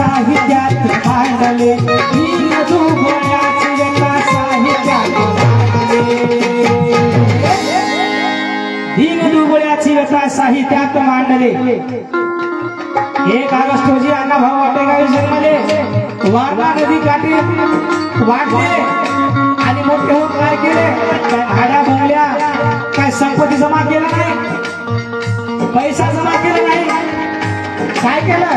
साहित्यात मांडले दीन दुबळ्याची व्यथा साहित्यात दीन दुबळ्याची व्यथा साहित्यात मांडले 1 ऑगस्ट रोजी अण्णाभाऊ वाटेगाव जन्मले वारणा नदी काठी वाढले आणि मोठे होऊन काय केले गाड्या बनल्या काय संपत्ती जमा केला नाही पैसा जमा केला नाही काय केलं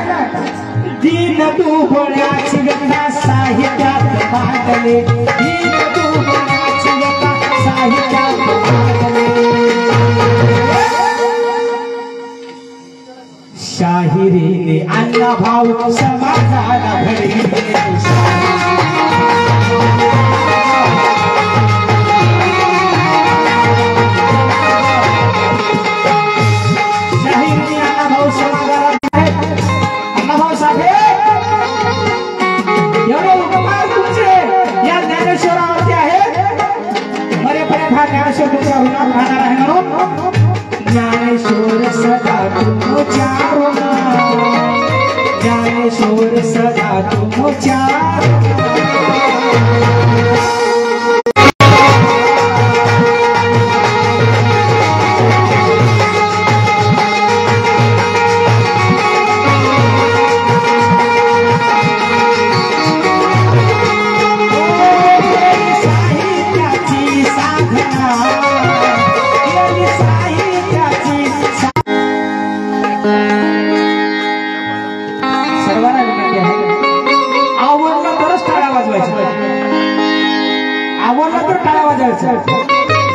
दीन दुबळ्याची व्यथा साहित्यात मांडले दीन दुबळ्याची व्यथा साहित्यात मांडले शाहिरीने अण्णाभाऊ समाजाला घडविले शाहिरीने अण्णाभाऊ समाजाला अण्णाभाऊ साहेब एवढे उपकार तुमचे या ज्ञानेश्वरावरती आहे मरेपर्यंत हा ज्ञानेश्वर तुमचा विनाश राहणार आहे म्हणून ज्ञानेश्वर सदा तुमच्या ज्ञानेश्वर सदा तुमच्या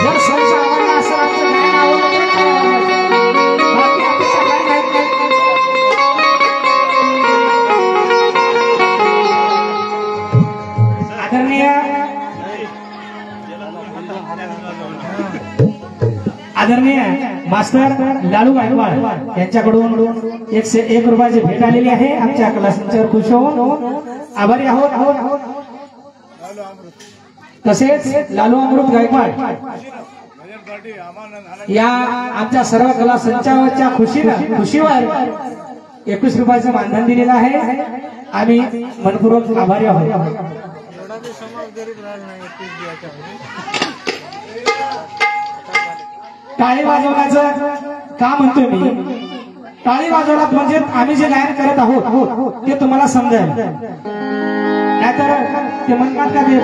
जर संच आवडला असं आमचं ज्ञान आवडलं तर बाकी अपेक्षा काही नाही आदरणीय मास्टर लालू गायकवाड यांच्याकडून 1 रुपयाची भेट आलेली आहे आमच्या कलासंचावर खुश होऊन आभारी आहोत तसेच लालू अमृत गायकवाड या आमच्या सर्व कला संचालकांच्या खुशीवर 21 रुपयाचं मानधन दिलेलं आहे आम्ही मनपूर्वक आभारी आहोत टाळी वाजवण्याचं का म्हणतोय मी टाळी वाजवण्यात म्हणजे आम्ही जे गायन करत आहोत ते तुम्हाला समजेल नाहीतर ते म्हणतात का ते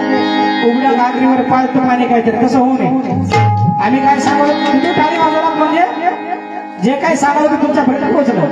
उघड्या गागरीवर पाळतो पाणी काहीतरी तसं होऊ नये आम्ही काय सांगतो तुम्ही टाळी वाजवलात म्हणजे जे काही सांगतो ते तुमच्यापर्यंत पोहोचलं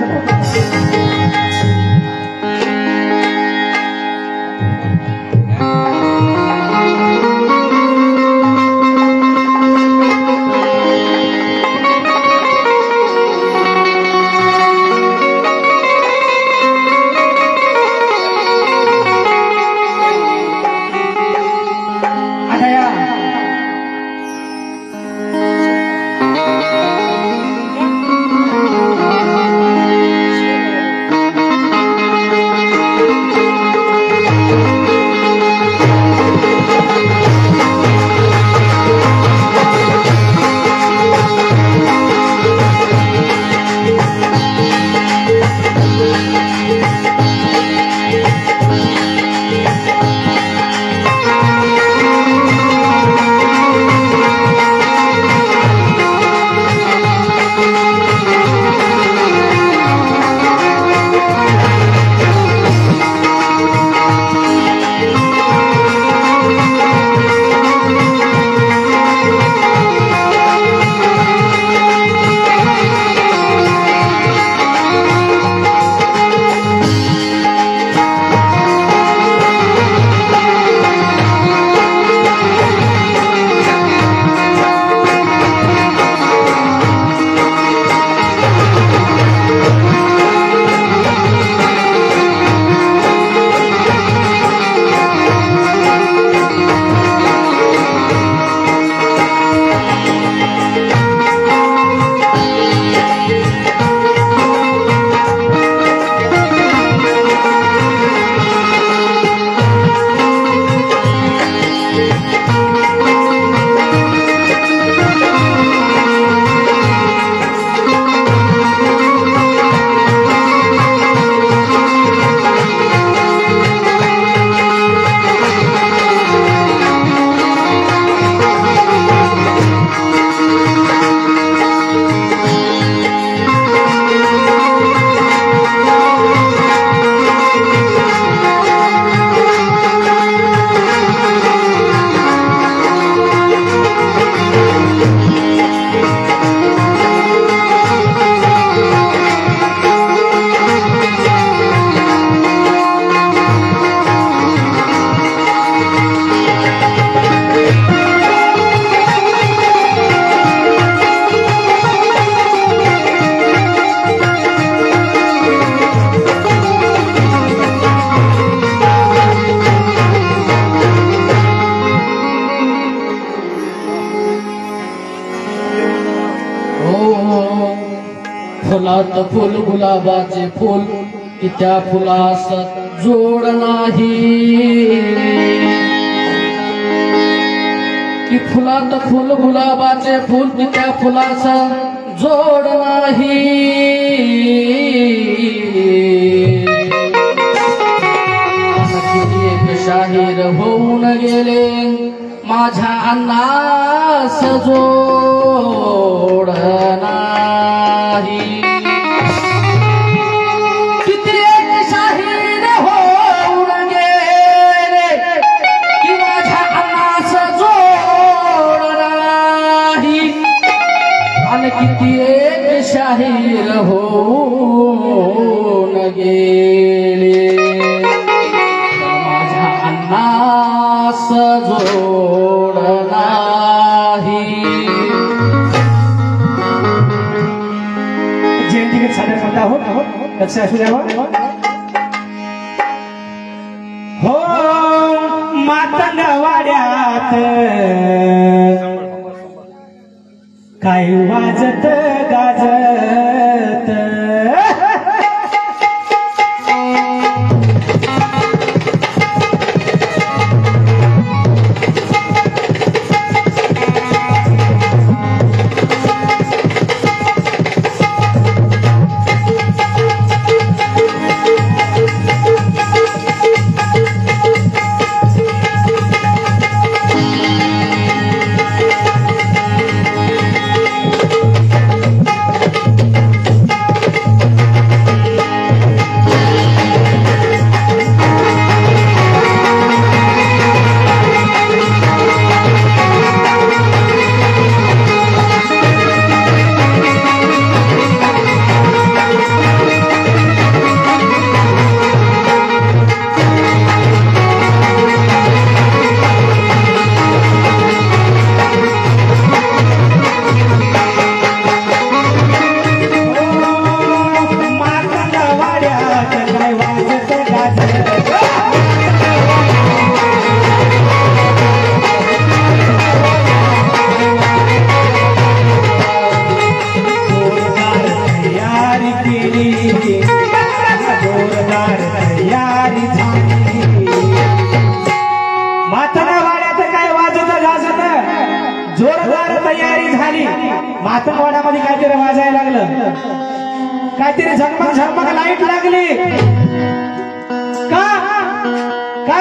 फुलात फुल गुलाबाचे फुल की त्या फुलास जोड नाही की फुलात फुल गुलाबाचे फुल की त्या फुलास जोड नाही एक शाहीर होऊन गेले माझ्या अन्नास जोड नाही किती एक शाहीर होऊन गेले की माझ्या अन्नास जोड नाही आणि किती एक शाहीर होऊन गेले माझ्या अन्नास जोड नाही जयंती गीत सादर करत आहोत लक्ष असू द्यावं हो मातंग वाड्यात काय वाजत गाजत मातंगवाड्यामध्ये काहीतरी वाजायला लागलं काहीतरी झगमग झगमग लाईट लागली का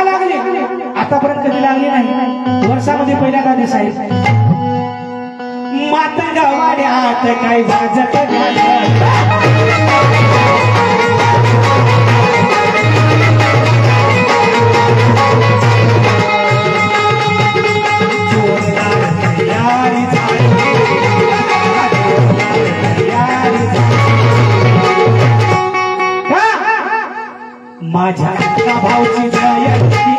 लागली आतापर्यंत कधी लागली नाही वर्षामध्ये पहिल्यांदा दिसाई मातंगवाड्यात काही वाजत माझ्या भाऊची जयंती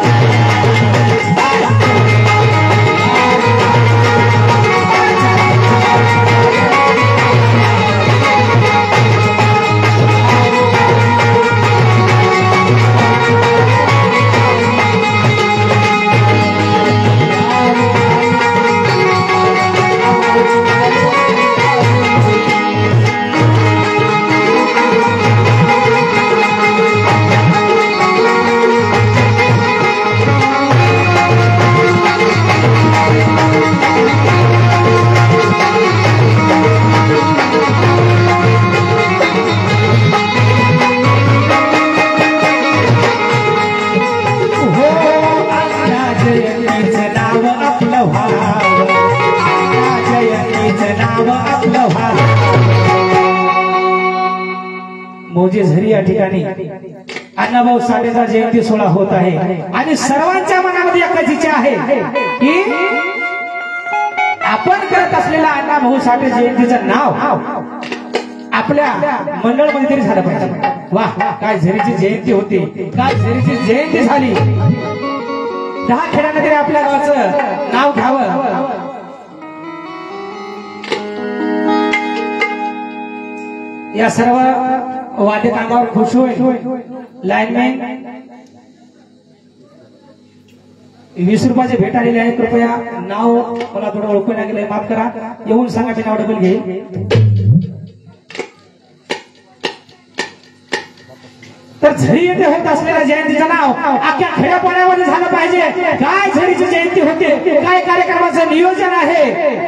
मौजे झरी या ठिकाणी अण्णाभाऊ साठेचा जयंती सोहळा होत आहे आणि सर्वांच्या मनामध्ये एकच इच्छा आहे की आपण करत असलेला अण्णाभाऊ साठे जयंतीचं नाव आपल्या मंडळमध्ये तरी झालं पाहिजे वाह काय झरीची जयंती होती काय झरीची जयंती झाली 10 खेड्यांना तरी आपल्या गावाचं नाव घ्यावं या सर्व वाद्य कामावर खुश होईल लाईनमॅन 20 रुपयाचे भेट आलेले आहे कृपया नाव मला थोडं ओळखून गेलंय माफ करा येऊन सांगा मी नाव डबल घेईल तर झरी येथे होत असलेल्या जयंतीचं नाव अख्ख्या खेड्यापाड्यामध्ये झालं पाहिजे. काय झरीची जयंती होते, काय कार्यक्रमाचं नियोजन आहे,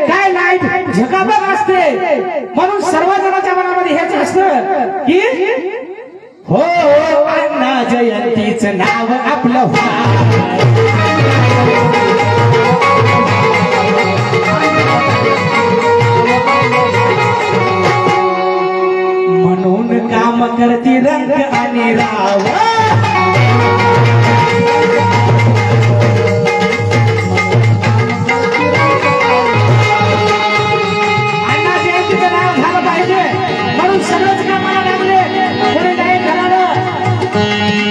काय लाईट झकाबक असते. म्हणून सर्वजणांच्या मनामध्ये हेच असतं की हो अण्णा जयंतीचं नाव आपलं म्हणून काम करती रंग आणि राव. अण्णा जयंतीचं नाव झालं पाहिजे म्हणून सगळंच कामाला लागले. कोणी नाही घराला,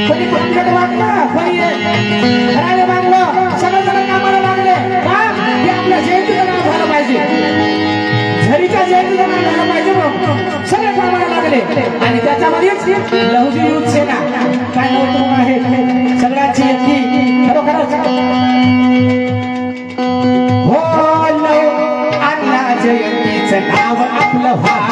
कोणी पंकट वागलं, कोणी घराला बांधलं, सगळं कामाला लागले. का हे आपल्या जयंतीचं नाव झालं पाहिजे, झरीच्या जयंतीचं नाव झालं पाहिजे. मग सगळे कामाला लागले आणि त्याच्यामध्येच लहुजी युथ सेना काय नवतरुण आहे सगळ्यांची एकटी खरोखरच हो अण्णा जयंतीचं नाव आपलं व्हावं.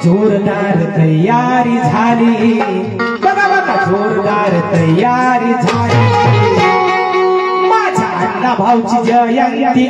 जोरदार तयारी झाली बघा बघा, जोरदार तयारी झाली. माझ्या अण्णा भाऊची जयंती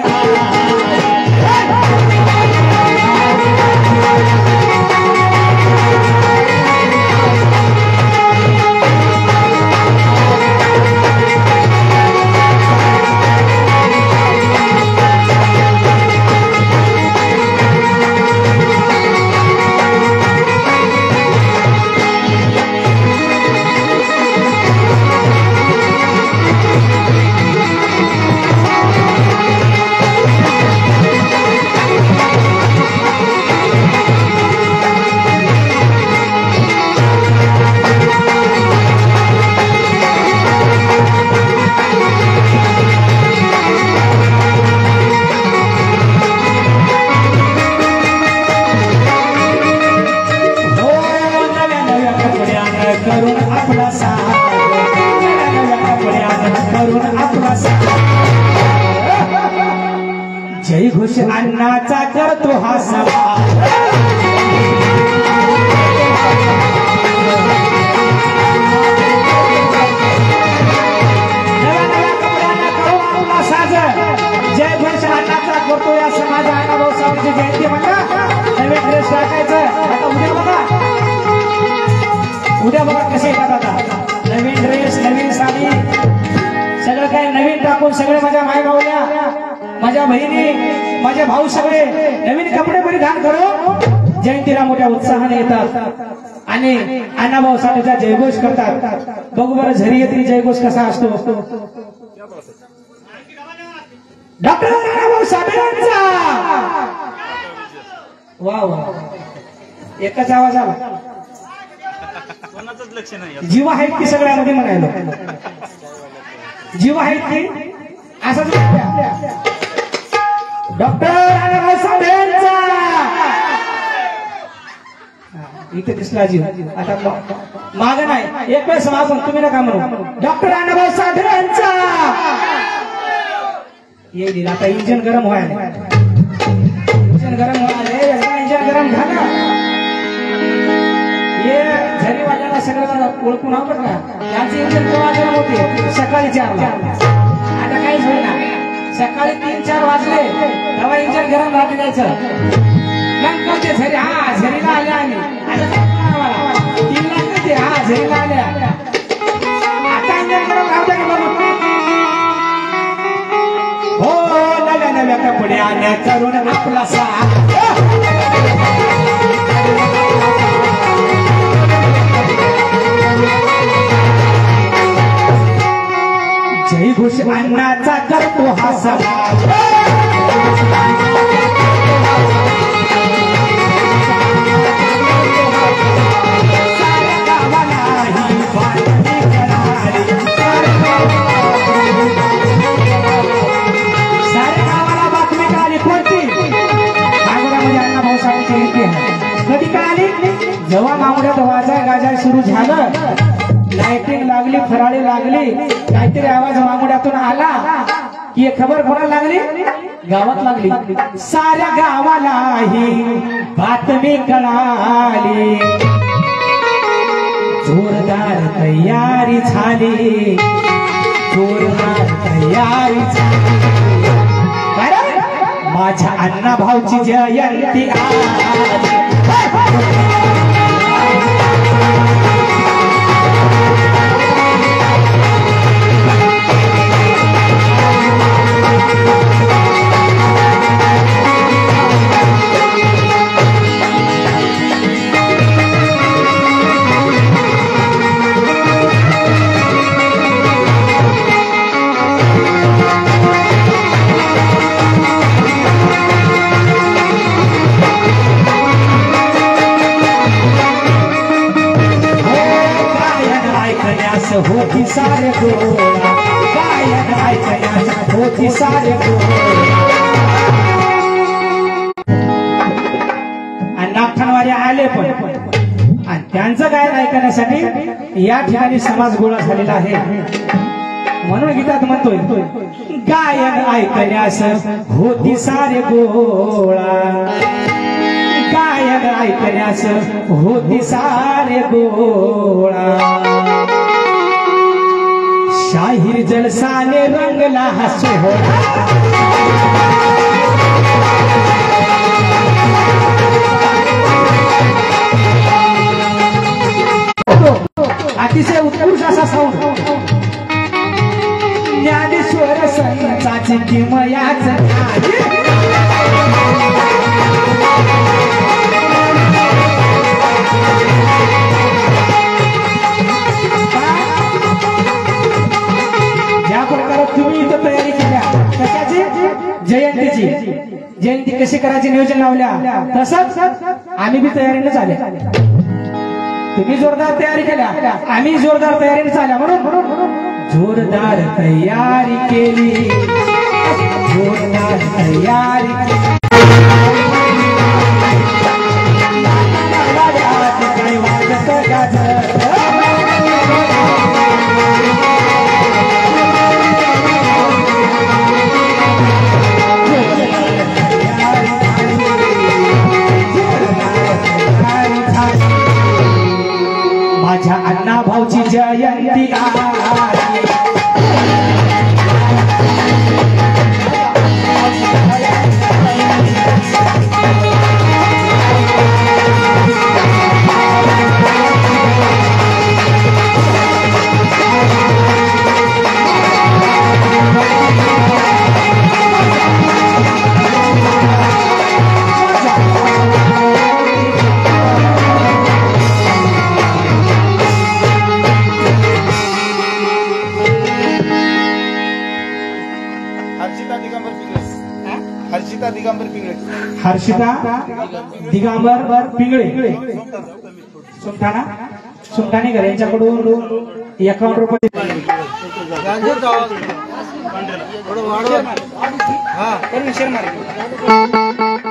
जय घोष अण्णाचा करतो हा सभा. जय घोष अण्णाचा करतो या समाज. अण्णाभाऊ साहेबांची जयंती म्हणला नवे ड्रेस टाकायचं. आता उद्या बघा कसे येतात. आता नवीन ड्रेस, नवीन साडी, सगळं काय नवीन टाकून सगळे माझ्या माय भाऊल्या, माझ्या बहिणी, माझे भाऊ सगळे नवीन कपडे परिधान करून जयंतीला मोठ्या उत्साहाने येतात आणि अण्णाभाऊ साठेचा जयघोष करतात. बघू बरं झरी येथील जयघोष कसा असतो. डॉक्टर अण्णाभाऊ साठेंचा वा वा, एकच आवाज आला. जीव आहेत की सगळ्यामध्ये म्हणायला, जीव आहेत की असंच डॉक्टर अण्णाभाऊ साठेंचा इथे दिसला जीव. आता माग नाही, एक वेळेस मागून तुम्ही नका म्हणू. डॉक्टर अण्णाभाऊ साठेंचा येईल. आता इंजन गरम व्हायला, इंजन गरम व्हायला, इंजन गरम झालं. हे झरीवाल्याला सगळं ओळखून आहोत का, त्यांचे इंजन केव्हा गरम होते, सकाळी 4ला. आता काहीच होईना, सकाळी 3-4 वाजले तेव्हा इंजन गरम राहते द्यायचं. मग कोणते झरी, हा झरीला आल्या आम्ही, आता 3 लाख ते हा झरीला आल्या. आता इंजन गरम राहते की बघू. हो नव्या नव्या कपड्याने करून आपला जय घोष अण्णाचा करतो हा समाज. साऱ्या गावाला ही बातमी कळाली, साऱ्या गावाला बातमी कळाली. कोणती? बागोऱ्यामध्ये अण्णाभाऊ साठे रीती आहे. कधी काय आली जेव्हा मामुड्यात वाजाय गाजाय सुरू झालं, लाइटिंग लागली, फराळी लागली, काहीतरी आवाज मामुड्यातून आला की एक खबर कोणाला लागली, गावात लागली. साऱ्या गावाला ही बातमी कळाली, जोरदार तयारी झाली, जोरदार तयारी झाली. माझ्या अण्णा भाऊची जयंती आली. होती सारे गोळा, गायन ऐकण्यास होती सारे गोळा. आणि नागठाणवाले आले पण, आणि त्यांचं गायन ऐकण्यासाठी या ठिकाणी समाज गोळा झालेला आहे. म्हणून गीतात म्हणतोय, गायन ऐकण्यास होती सारे गोळा, गायन ऐकण्यास होती सारे गोळा. शाहीर जलसाने रंगला हा सोहळा, अतिशय उत्कृष्ट असा साऊंड. ज्ञानेश्वर संताची किमयाच तुम्ही इथं तयारी केल्या कशाची, जयंतीची. जयंती कशी करायची नियोजन लावल्या, तसंच आम्ही बी तयारीने झाले. तुम्ही जोरदार तयारी केल्या, आम्ही जोरदार तयारीने झाल्या. म्हणून जोरदार तयारी केली, जोरदार तयारी केली. काय वाजत गाजत माझ्या अण्णा भाऊची जयंती आली. हर्षिता दिगंबर पिंगळे, सुमठाणा सुमठाणेकर यांच्याकडून 51 रुपये. Share market